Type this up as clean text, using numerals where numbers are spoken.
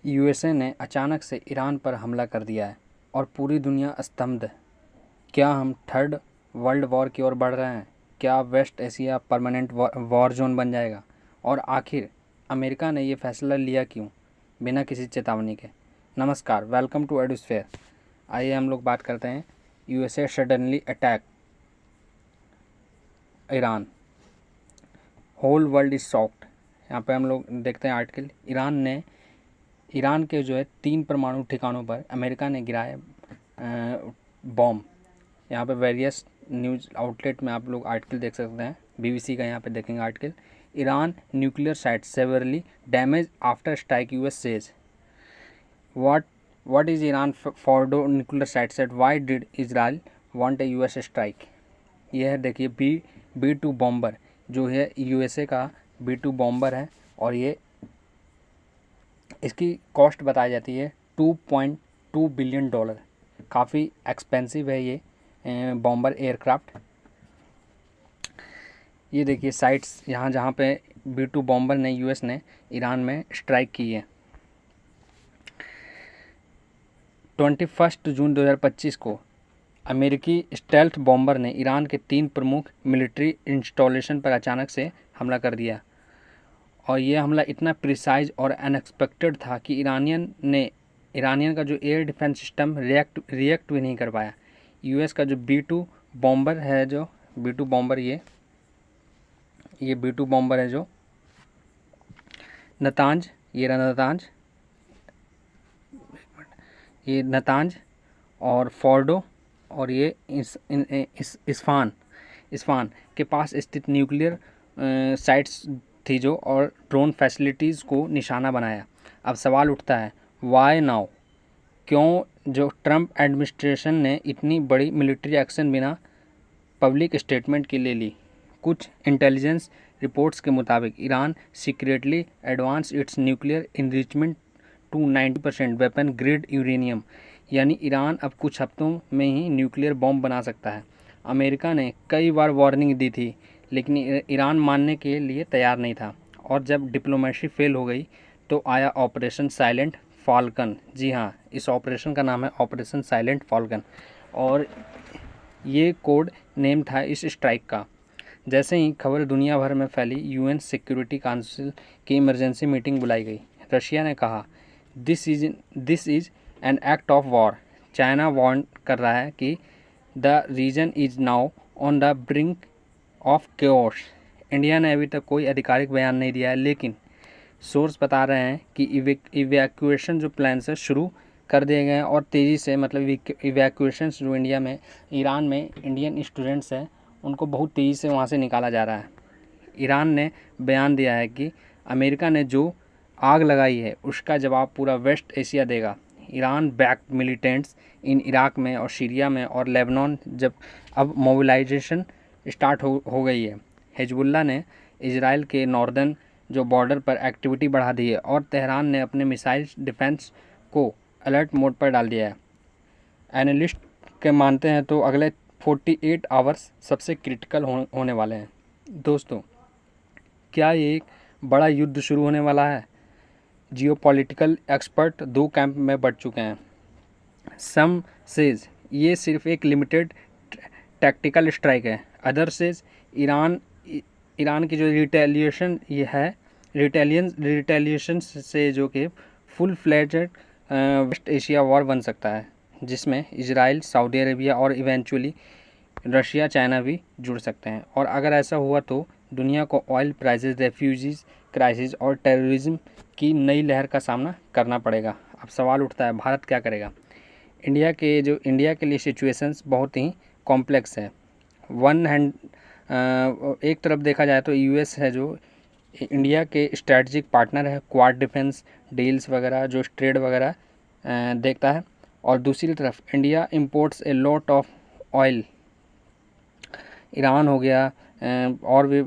USA ने अचानक से ईरान पर हमला कर दिया है और पूरी दुनिया स्तब्ध। क्या हम थर्ड वर्ल्ड वॉर की ओर बढ़ रहे हैं? क्या West Asia permanent war zone बन जाएगा? और आखिर अमेरिका ने ये फैसला लिया क्यों, बिना किसी चेतावनी के? नमस्कार, वेलकम टू एडुस्फेयर। आइए हम लोग बात करते हैं USA suddenly attack Iran, whole world is shocked. यहाँ पे हम लोग देखते हैं आर्टिकल। ईरान के जो है 3 परमाणु ठिकानों पर अमेरिका ने गिराए बॉम्ब। यहाँ पे वेरियस न्यूज़ आउटलेट में आप लोग आर्टिकल देख सकते हैं। बीबीसी का यहाँ पे देखेंगे article. Iran nuclear site severely damage after strike, US says. What is Iran Fordow nuclear site set, why did Israel want a US strike? यह है, देखिए, B-2 बॉम्बर जो है यूएसए का B-2 बॉम्बर है और ये इसकी कॉस्ट बताई जाती है $2.2 बिलियन। काफ़ी एक्सपेंसिव है ये बॉम्बर एयरक्राफ्ट। ये देखिए साइट्स यहाँ जहाँ पे B-2 बॉम्बर ने यूएस ने ईरान में स्ट्राइक की है। 21 जून 2025 को अमेरिकी स्टेल्थ बॉम्बर ने ईरान के 3 प्रमुख मिलिट्री इंस्टॉलेशन पर अचानक से हमला कर दिया और ये हमला इतना प्रिसाइज और अनएक्सपेक्टेड था कि ईरानियन का जो एयर डिफेंस सिस्टम रिएक्ट भी नहीं कर पाया। यूएस का जो B-2 बॉम्बर है, जो B-2 बॉम्बर ये B-2 बॉम्बर है जो नतांज, ये नतांज और फोर्डो और ये इस्फान के पास स्थित न्यूक्लियर साइट्स थी जो, और ड्रोन फैसिलिटीज़ को निशाना बनाया। अब सवाल उठता है, वाई नाउ? क्यों जो ट्रंप एडमिनिस्ट्रेशन ने इतनी बड़ी मिलिट्री एक्शन बिना पब्लिक स्टेटमेंट के ले ली? कुछ इंटेलिजेंस रिपोर्ट्स के मुताबिक Iran secretly advance its nuclear enrichment to 90% weapon grade uranium, यानी ईरान अब कुछ हफ्तों में ही न्यूक्लियर बॉम्ब बना सकता है। अमेरिका ने कई बार वार्निंग दी थी, लेकिन ईरान मानने के लिए तैयार नहीं था। और जब डिप्लोमेसी फेल हो गई तो आया ऑपरेशन साइलेंट फाल्कन। जी हाँ, इस ऑपरेशन का नाम है ऑपरेशन साइलेंट फाल्कन और ये कोड नेम था इस स्ट्राइक का। जैसे ही खबर दुनिया भर में फैली, यूएन सिक्योरिटी काउंसिल की इमरजेंसी मीटिंग बुलाई गई। रशिया ने कहा, this is an act of war. China warn कर रहा है कि the region is now on the brink of chaos. India ने अभी तक कोई आधिकारिक बयान नहीं दिया है, लेकिन सोर्स बता रहे हैं कि इवैक्यूएशन जो प्लान से शुरू कर दिए गए हैं और तेज़ी से, मतलब इवैक्यूएशन जो ईरान में इंडियन स्टूडेंट्स हैं उनको बहुत तेज़ी से वहाँ से निकाला जा रहा है। ईरान ने बयान दिया है कि अमेरिका ने जो आग लगाई है उसका जवाब पूरा वेस्ट एशिया देगा। Iran back militants in Iraq में और सीरिया में और लेबनान जब अब मोबिलाइजेशन स्टार्ट हो गई है। हिजबुल्लाह ने इजराइल के नॉर्दर्न जो बॉर्डर पर एक्टिविटी बढ़ा दी है और तेहरान ने अपने मिसाइल डिफेंस को अलर्ट मोड पर डाल दिया है। एनालिस्ट के मानते हैं तो अगले 48 आवर्स सबसे क्रिटिकल होने वाले हैं। दोस्तों, क्या ये एक बड़ा युद्ध शुरू होने वाला है? जियोपॉलिटिकल एक्सपर्ट 2 कैंप में बढ़ चुके हैं। सम सेज ये सिर्फ एक लिमिटेड टैक्टिकल स्ट्राइक है। अदर सेज ईरान की जो रिटेलिएशन से जो कि full fledged West Asia war बन सकता है, जिसमें इजराइल, सऊदी अरेबिया और इवेंचुअली रशिया, चाइना भी जुड़ सकते हैं। और अगर ऐसा हुआ तो दुनिया को ऑयल प्राइसेस, रेफ्यूजीज क्राइसिस और टेररिज्म की नई लहर का सामना करना पड़ेगा। अब सवाल उठता है, भारत क्या करेगा? इंडिया के लिए सिचुएशंस बहुत ही कॉम्प्लेक्स है। एक तरफ देखा जाए तो यूएस है जो इंडिया के स्ट्रेटजिक पार्टनर है, क्वाड डिफेंस डील्स वगैरह जो ट्रेड वगैरह देखता है, और दूसरी तरफ India imports a lot of oil. Iran हो गया और भी